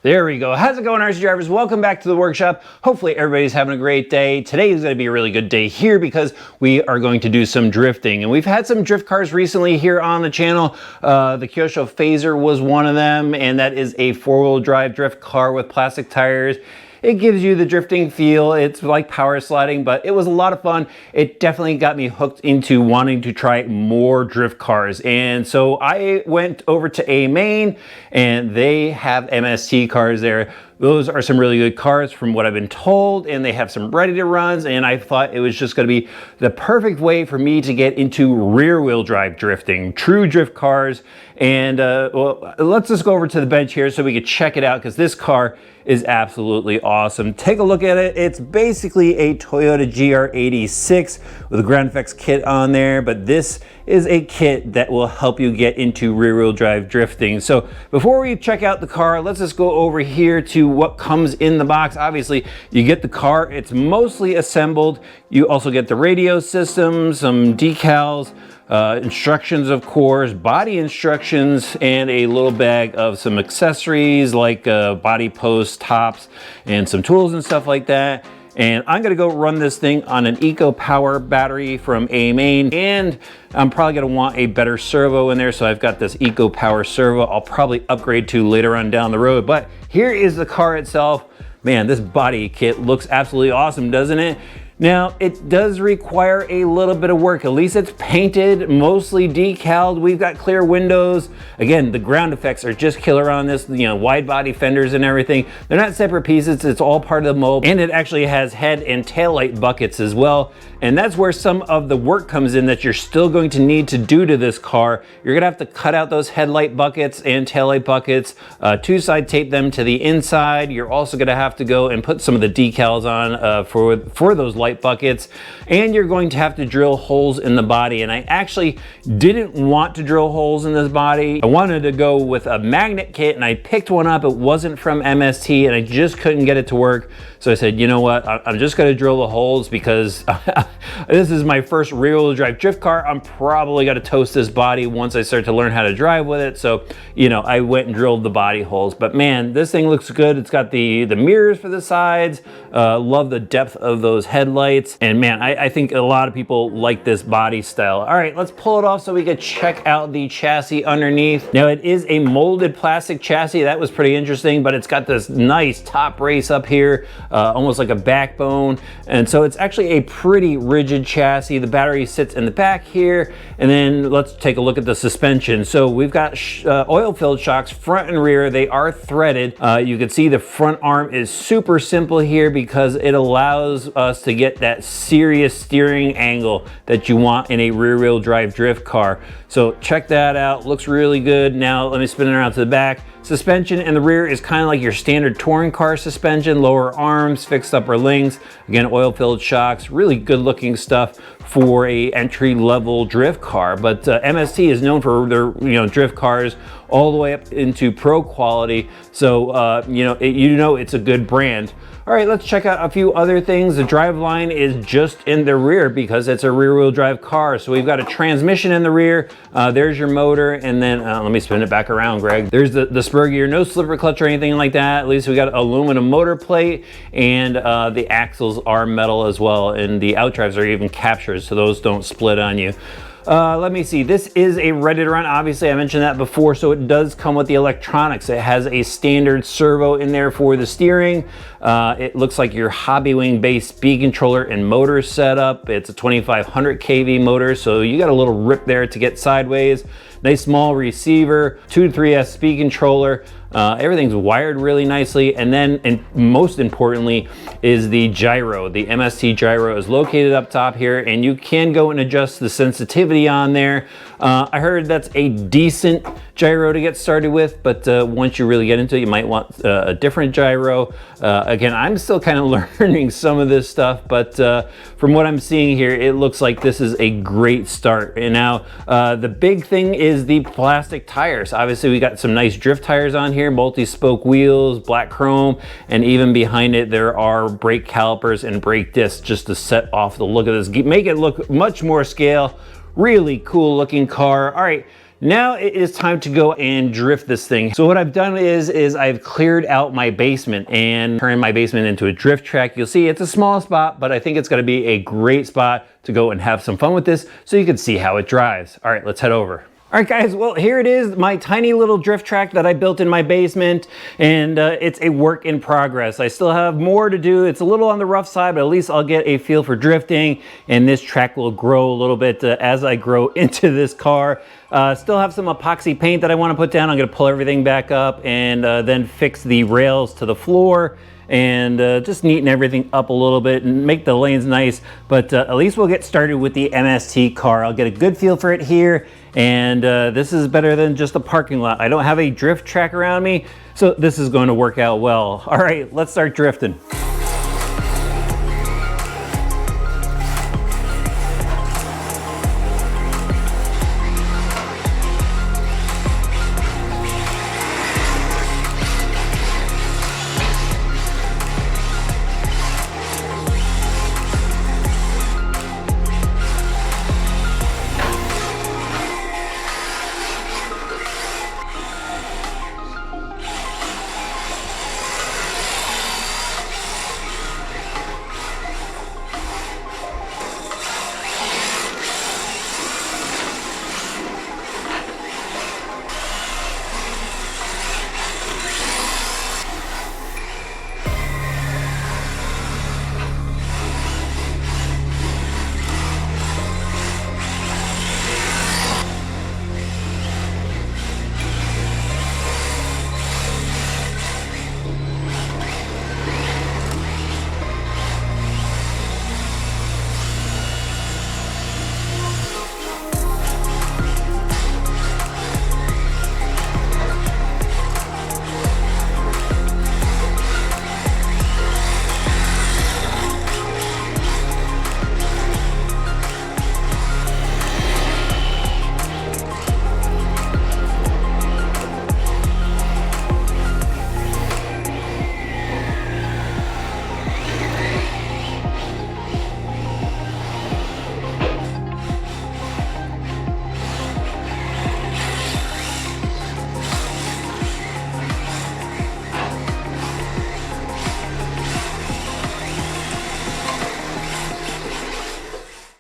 There we go. How's it going, RC drivers? Welcome back to the workshop. Hopefully everybody's having a great day. Today is going to be a really good day here because we are going to do some drifting. And we've had some drift cars recently here on the channel. The Kyosho Phaser was one of them, and that is a four-wheel drive drift car with plastic tires. It gives you the drifting feel. It's like power sliding, but it was a lot of fun. It definitely got me hooked into wanting to try more drift cars. And so I went over to Amain, and they have MST cars there. Those are some really good cars from what I've been told, and they have some ready to runs, and I thought it was just going to be the perfect way for me to get into rear wheel drive drifting, true drift cars. And well, let's just go over to the bench here so we can check it out, because this car is absolutely awesome. Take a look at it. It's basically a Toyota GR86 with a ground effects kit on there, but this is a kit that will help you get into rear wheel drive drifting. So before we check out the car, let's just go over here to what comes in the box. Obviously, you get the car. It's mostly assembled. You also get the radio system, some decals, instructions, of course, body instructions, and a little bag of some accessories like body posts, tops, and some tools and stuff like that. And I'm gonna go run this thing on an Eco Power battery from Amain, and I'm probably gonna want a better servo in there, so I've got this Eco Power servo I'll probably upgrade to later on down the road. But here is the car itself. Man, this body kit looks absolutely awesome, doesn't it? Now, it does require a little bit of work. At least it's painted, mostly decaled. We've got clear windows. Again, the ground effects are just killer on this, you know, wide body fenders and everything. They're not separate pieces, it's all part of the mold. And it actually has head and tail light buckets as well. And that's where some of the work comes in that you're still going to need to do to this car. You're gonna have to cut out those headlight buckets and taillight buckets, two-side tape them to the inside. You're also gonna have to go and put some of the decals on for those light buckets, and you're going to have to drill holes in the body. And I actually didn't want to drill holes in this body. I wanted to go with a magnet kit, and I picked one up. It wasn't from MST, and I just couldn't get it to work. So I said, you know what, I'm just gonna drill the holes because this is my first rear wheel drive drift car. I'm probably gonna toast this body once I start to learn how to drive with it. So, you know, I went and drilled the body holes. But man, this thing looks good. It's got the mirrors for the sides. Love the depth of those headlights. And man, I think a lot of people like this body style. All right, let's pull it off so we can check out the chassis underneath. Now, it is a molded plastic chassis. That was pretty interesting, but it's got this nice top brace up here, almost like a backbone. And so it's actually a pretty rigid chassis. The battery sits in the back here. And then let's take a look at the suspension. So we've got oil-filled shocks front and rear. They are threaded. You can see the front arm is super simple here because it allows us to get that serious steering angle that you want in a rear wheel drive drift car. So check that out. Looks really good. Now let me spin it around to the back. Suspension in the rear is kind of like your standard touring car suspension, lower arms, fixed upper links, again, oil-filled shocks, really good looking stuff for a entry-level drift car. But MST is known for their drift cars all the way up into pro quality. So it's a good brand. All right, let's check out a few other things. The driveline is just in the rear because it's a rear-wheel drive car. So we've got a transmission in the rear. There's your motor, and then let me spin it back around, Greg. There's the spur gear, no slipper clutch or anything like that. At least we got aluminum motor plate, and the axles are metal as well, and the outdrives are even captures, so those don't split on you. Let me see, this is a ready to run. Obviously, I mentioned that before, so it does come with the electronics. It has a standard servo in there for the steering. It looks like your Hobbywing based speed controller and motor setup. It's a 2500 kV motor, so you got a little rip there to get sideways. Nice small receiver, 2 to 3S speed controller. Everything's wired really nicely. And then, and most importantly, is the gyro. The MST gyro is located up top here, and you can go and adjust the sensitivity on there. I heard that's a decent gyro to get started with, but once you really get into it, you might want a different gyro. Again, I'm still kind of learning some of this stuff, but from what I'm seeing here, it looks like this is a great start. And now the big thing is the plastic tires. Obviously, we got some nice drift tires on here, multi-spoke wheels, black chrome, and even behind it, there are brake calipers and brake discs just to set off the look of this, make it look much more scale. Really cool looking car. All right. now it is time to go and drift this thing. So what I've done is I've cleared out my basement and turned my basement into a drift track. You'll see it's a small spot, but I think it's gonna be a great spot to go and have some fun with this so you can see how it drives. All right, let's head over. All right guys, well here it is, my tiny little drift track that I built in my basement, and it's a work in progress. I still have more to do. It's a little on the rough side, but at least I'll get a feel for drifting, and this track will grow a little bit as I grow into this car. Still have some epoxy paint that I want to put down. I'm going to pull everything back up and then fix the rails to the floor and just neaten everything up a little bit and make the lanes nice. But at least we'll get started with the MST car. I'll get a good feel for it here, and this is better than just a parking lot. I don't have a drift track around me, so this is going to work out well. All right, let's start drifting.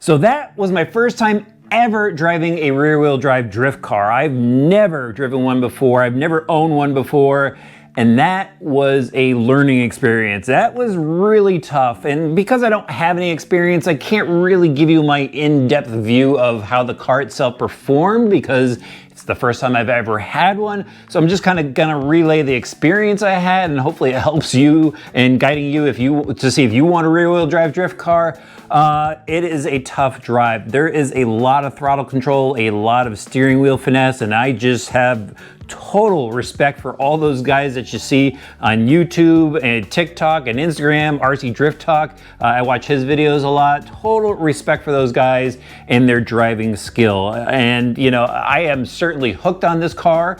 So that was my first time ever driving a rear-wheel drive drift car. I've never driven one before. I've never owned one before. And that was a learning experience. That was really tough. And because I don't have any experience, I can't really give you my in-depth view of how the car itself performed because it's the first time I've ever had one. So I'm just kind of gonna relay the experience I had, and hopefully it helps you and guiding you to see if you want a rear-wheel drive drift car. It is a tough drive. There is a lot of throttle control, a lot of steering wheel finesse, and I just have total respect for all those guys that you see on YouTube and TikTok and Instagram, RC Drift Talk. I watch his videos a lot. Total respect for those guys and their driving skill. And you know, I am certainly hooked on this car.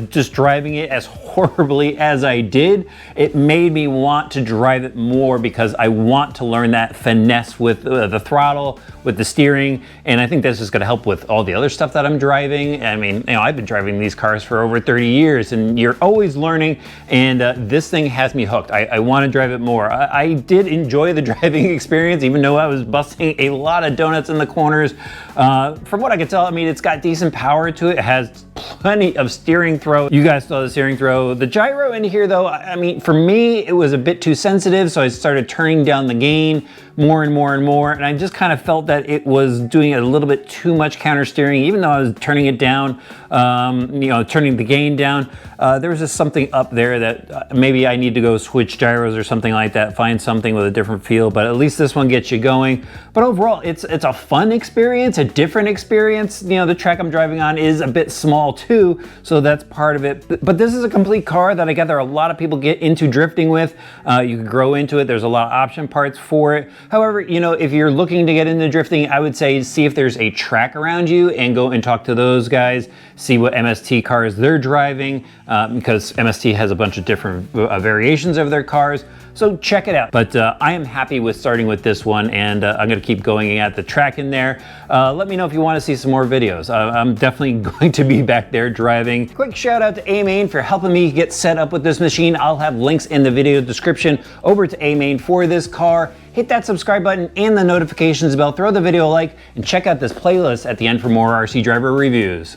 Just driving it as horribly as I did, it made me want to drive it more because I want to learn that finesse with the throttle, with the steering, and I think this is going to help with all the other stuff that I'm driving. I mean, you know, I've been driving these cars for over 30 years, and you're always learning, and this thing has me hooked. I want to drive it more. I did enjoy the driving experience, even though I was busting a lot of donuts in the corners. From what I can tell, I mean, it's got decent power to it. It has plenty of steering throw. You guys saw the steering throw. The gyro in here though, I mean, for me, it was a bit too sensitive, so I started turning down the gain more and more and more, and I just kind of felt that it was doing a little bit too much counter steering, even though I was turning it down, you know, turning the gain down. There was just something up there that maybe I need to go switch gyros or something like that, find something with a different feel, but at least this one gets you going. But overall, it's a fun experience, a different experience. You know, the track I'm driving on is a bit small too, so that's part of it. But this is a complete car that I gather a lot of people get into drifting with. You can grow into it. There's a lot of option parts for it. However, you know, if you're looking to get into drifting, I would say see if there's a track around you and go and talk to those guys, see what MST cars they're driving, because MST has a bunch of different variations of their cars. so check it out. But I am happy with starting with this one, and I'm gonna keep going at the track in there. Let me know if you wanna see some more videos. I'm definitely going to be back there driving. Quick shout out to Amain for helping me get set up with this machine. I'll have links in the video description over to Amain for this car. Hit that subscribe button and the notifications bell, throw the video a like, and check out this playlist at the end for more RC driver reviews.